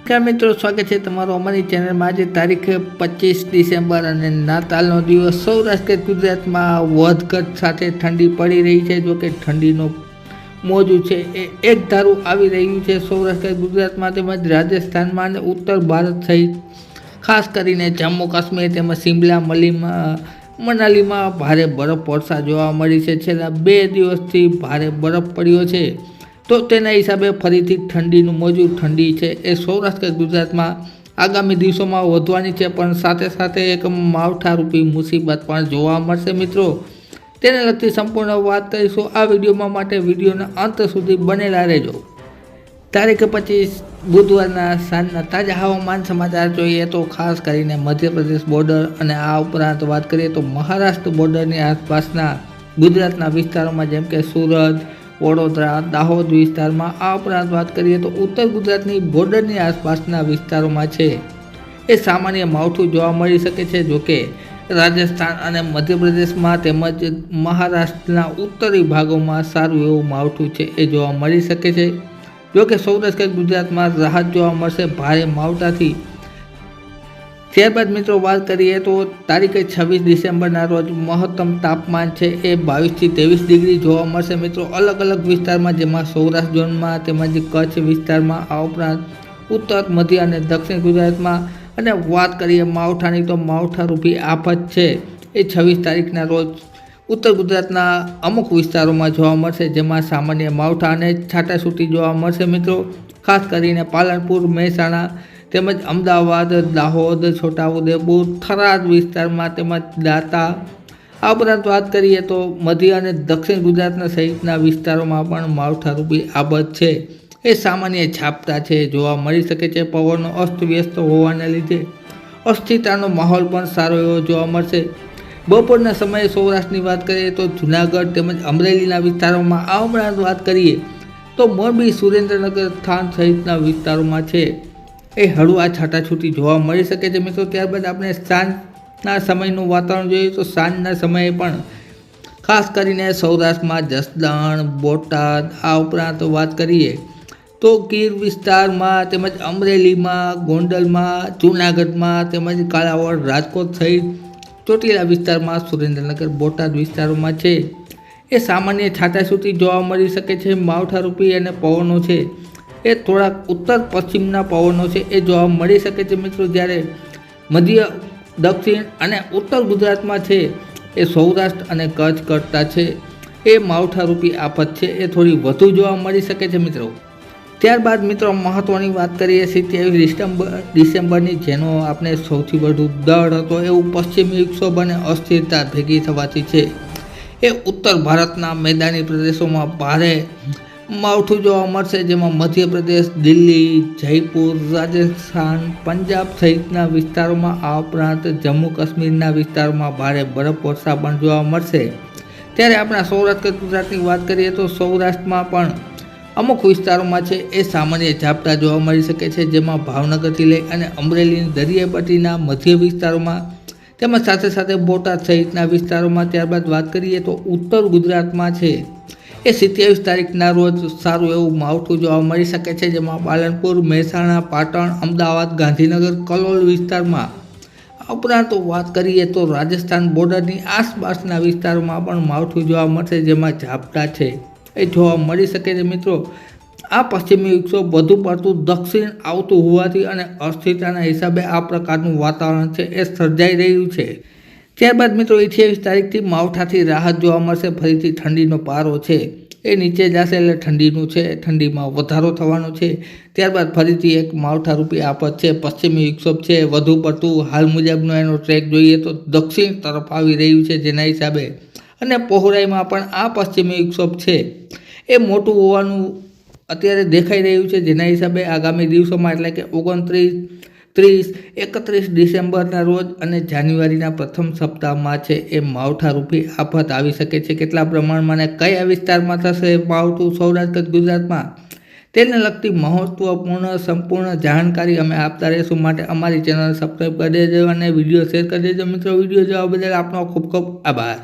નમસ્કાર મિત્રો, સ્વાગત છે તમારું અમારી ચેનલમાં। આજે તારીખ 25 ડિસેમ્બર અને નાતાલનો દિવસ। સૌરાષ્ટ્ર ગુજરાતમાં વધઘટ સાથે ઠંડી પડી રહી છે। જો કે ઠંડીનો મોજું છે એ એક ધારું આવી રહ્યું છે સૌરાષ્ટ્ર ગુજરાતમાં તેમજ રાજસ્થાનમાં અને ઉત્તર ભારત સહિત ખાસ કરીને જમ્મુ કાશ્મીર તેમજ શિમલા મનાલીમાં ભારે બરફવર્ષા જોવા મળી છે। છેલ્લા 2 દિવસથી ભારે બરફ પડ્યો છે, તો તેના હિસાબે ફરીથી ઠંડીનું મોજું ઠંડી છે એ સૌરાષ્ટ્ર ગુજરાતમાં આગામી દિવસોમાં વધવાની છે, પણ સાથે સાથે એક માવઠારૂપી મુસીબત પણ જોવા મળશે મિત્રો। તેને લગતી સંપૂર્ણ વાત કરીશું આ વિડીયોમાં, માટે વિડીયોના અંત સુધી બનેલા રહેજો। તારીખ 25 બુધવારના સાંજના તાજા હવામાન સમાચાર જોઈએ તો ખાસ કરીને મધ્યપ્રદેશ બોર્ડર અને આ ઉપરાંત વાત કરીએ તો મહારાષ્ટ્ર બોર્ડરની આસપાસના ગુજરાતના વિસ્તારોમાં જેમ કે સુરત, વડોદરા, દાહોદ વિસ્તારમાં, આ ઉપરાંત વાત કરીએ તો ઉત્તર ગુજરાતની બોર્ડરની આસપાસના વિસ્તારોમાં છે એ સામાન્ય માવઠું જોવા મળી શકે છે। જોકે રાજસ્થાન અને મધ્યપ્રદેશમાં તેમજ મહારાષ્ટ્રના ઉત્તરી ભાગોમાં સારું એવું માવઠું છે એ જોવા મળી શકે છે। જોકે સૌરાષ્ટ્ર ગુજરાતમાં રાહત જોવા મળશે ભારે માવઠાથી। ત્યારબાદ મિત્રો વાત કરીએ તો તારીખ 26 ડિસેમ્બરના રોજ મહત્તમ તાપમાન છે એ 22 થી 23 ડિગ્રી જોવા મળશે મિત્રો અલગ અલગ વિસ્તારમાં, જેમાં સૌરાષ્ટ્ર ઝોનમાં તેમજ કચ્છ વિસ્તારમાં, આ ઉપરાંત ઉત્તર, મધ્ય અને દક્ષિણ ગુજરાતમાં। અને વાત કરીએ માવઠાની તો માવઠારૂપી આફત છે એ 26 તારીખના રોજ ઉત્તર ગુજરાતના અમુક વિસ્તારોમાં જોવા મળશે, જેમાં સામાન્ય માવઠા અને છાટાછૂટી જોવા મળશે મિત્રો। ખાસ કરીને પાલનપુર, મહેસાણા તેમજ અમદાવાદ, દાહોદ, છોટાઉદેપુર, થરાદ વિસ્તારમાં તેમજ દાંતા, આ ઉપરાંત વાત કરીએ તો મધ્ય અને દક્ષિણ ગુજરાતના સહિતના વિસ્તારોમાં પણ માવઠારૂપી આફત છે એ સામાન્ય ઝાપટા છે જોવા મળી શકે છે। પવનો અસ્તવ્યસ્ત હોવાને લીધે અસ્થિરતાનો માહોલ પણ સારો એવો જોવા મળશે। બપોરના સમયે સૌરાષ્ટ્રની વાત કરીએ તો જૂનાગઢ તેમજ અમરેલીના વિસ્તારોમાં, આ ઉપરાંત વાત કરીએ તો મોરબી, સુરેન્દ્રનગર, થાન સહિતના વિસ્તારોમાં છે એ હળવા છાટાછૂટી જોવા મળી શકે છે મિત્રો। ત્યારબાદ આપણે સાંજના સમયનું વાતાવરણ જોઈએ તો સાંજના સમયે પણ ખાસ કરીને સૌરાષ્ટ્રમાં જસદણ, બોટાદ, આ ઉપરાંત વાત કરીએ તો ગીર વિસ્તારમાં તેમજ અમરેલીમાં, ગોંડલમાં, જૂનાગઢમાં તેમજ કાલાવડ, રાજકોટ સહિત ચોટીલા વિસ્તારમાં, સુરેન્દ્રનગર, બોટાદ વિસ્તારોમાં છે એ સામાન્ય છાટાછૂટી જોવા મળી શકે છે। માવઠારૂપી અને પવનો છે એ થોડાક ઉત્તર પશ્ચિમના પવનો છે એ જોવા મળી શકે છે મિત્રો। જ્યારે મધ્ય, દક્ષિણ અને ઉત્તર ગુજરાતમાં છે એ સૌરાષ્ટ્ર અને કચ્છ કરતાં છે એ માવઠારૂપી આફત છે એ થોડી વધુ જોવા મળી શકે છે મિત્રો। ત્યારબાદ મિત્રો મહત્ત્વની વાત કરીએ 27 ડિસેમ્બરની, જેનો આપણે સૌથી વધુ દર હતો એવું પશ્ચિમી વિક્ષોભ અને અસ્થિરતા ભેગી થવાથી છે એ ઉત્તર ભારતના મેદાની પ્રદેશોમાં ભારે માવઠું જોવા મળશે, જેમાં મધ્યપ્રદેશ, દિલ્હી, જયપુર, રાજસ્થાન, પંજાબ સહિતના વિસ્તારોમાં, આ ઉપરાંત જમ્મુ કાશ્મીરના વિસ્તારોમાં ભારે બરફવર્ષા પણ જોવા મળશે। ત્યારે આપણા સૌરાષ્ટ્ર ગુજરાતની વાત કરીએ તો સૌરાષ્ટ્રમાં પણ અમુક વિસ્તારોમાં છે એ સામાન્ય ઝાપટા જોવા મળી શકે છે, જેમાં ભાવનગરથી લઈ અને અમરેલીની દરિયાઈ પટ્ટીના મધ્ય વિસ્તારોમાં તેમજ સાથે સાથે બોટાદ સહિતના વિસ્તારોમાં। ત્યારબાદ વાત કરીએ તો ઉત્તર ગુજરાતમાં છે એ 27 તારીખના રોજ સારું એવું માવઠું જોવા મળી શકે છે, જેમાં પાલનપુર, મહેસાણા, પાટણ, અમદાવાદ, ગાંધીનગર, કલોલ વિસ્તારમાં, આ ઉપરાંત વાત કરીએ તો રાજસ્થાન બોર્ડરની આસપાસના વિસ્તારોમાં પણ માવઠું જોવા મળશે, જેમાં ઝાપટા છે એ જોવા મળી શકે છે મિત્રો। આ પશ્ચિમી વિક્ષોભ વધુ પડતું દક્ષિણ આવતું હોવાથી અને અસ્થિરતાના હિસાબે આ પ્રકારનું વાતાવરણ છે એ સર્જાઈ રહ્યું છે। ત્યારબાદ મિત્રો 28 તારીખથી માવઠાથી રાહત જોવા મળશે, ફરીથી ઠંડીનો પારો છે એ નીચે જશે એટલે ઠંડીમાં વધારો થવાનો છે। ત્યારબાદ ફરીથી એક માવઠારૂપી આફત છે પશ્ચિમી વિક્ષોભ છે વધુ પડતું હાલ મુજબનો એનો ટ્રેક જોઈએ તો દક્ષિણ તરફ આવી રહ્યું છે, જેના હિસાબે અને પહોળાઈમાં પણ આ પશ્ચિમી વિક્ષોભ છે એ મોટું હોવાનું અત્યારે દેખાઈ રહ્યું છે, જેના હિસાબે આગામી દિવસોમાં એટલે કે 29, 30, 31 ડિસેમ્બરના રોજ અને જાન્યુઆરીના પ્રથમ સપ્તાહમાં છે એ માવઠારૂપી આફત આવી શકે છે। કેટલા પ્રમાણમાં અને કયા વિસ્તારમાં થશે માવઠું સૌરાષ્ટ્ર ગુજરાતમાં, તેને લગતી મહત્વપૂર્ણ સંપૂર્ણ જાણકારી અમે આપતા રહીશું, માટે અમારી ચેનલ સબસ્ક્રાઈબ કરી દેજો અને વિડીયો શેર કરી દેજો મિત્રો। વિડીયો જોવા બદલ આપનો ખૂબ ખૂબ આભાર।